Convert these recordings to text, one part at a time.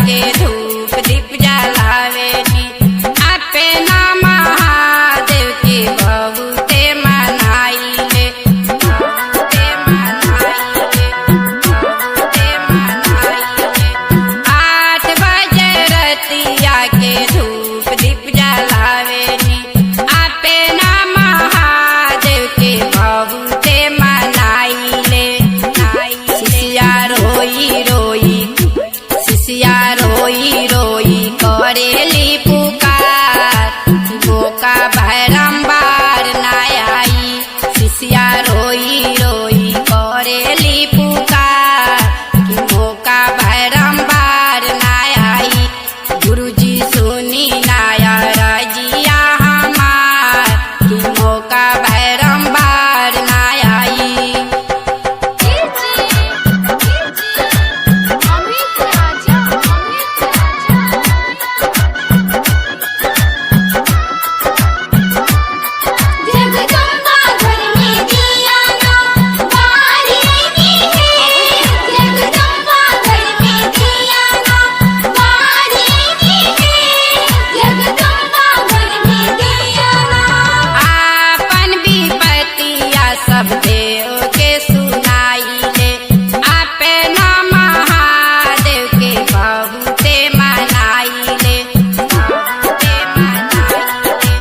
के धूप दीप जलावेनी। आपे ना महादेव के बहुते मनाइले, बहुते मनाइले, बहुते मनाइले। 8 बजे रतिया के धूप दीप जलावेनी। आपे ना महादेव के बहुते मनाइले। शिष्या रोई रोई, शिष्या रोई रोई करेली पुकार, मौका बारंबार ना आई। शिष्या रोई रोई करेली पुकार, मौका बारंबार ना आई। गुरुजी सुनी नाया रजिया हमार, मौका बारंबार ना आई। सब देव के सुनाइले। आपे ना महादेव के बहुते मनाइले, बहुते मनाइले,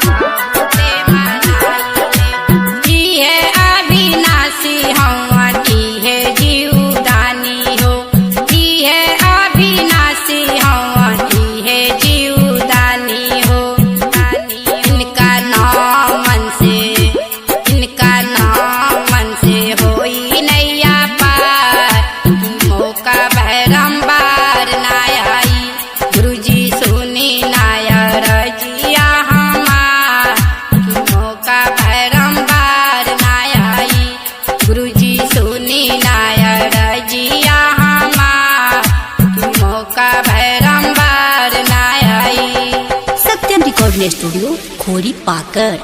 बहुते मनाइले। इहे अविनाशी हवन, इहे जीवदानी हो। इहे अविनाशी हवन, इहे जीवदानी हो। इनका नाम मन से, इनका मन से होई नैया पार, मौका बारंबार ना आई। गुरुजी सुनी नाया रजिया हमार, मौका बारंबार ना आई। गुरुजी सुनी नाया रजिया हमार, मौका बारंबार ना आई। सत्यम रिकॉर्डिंग स्टूडियो खोरी पाकर।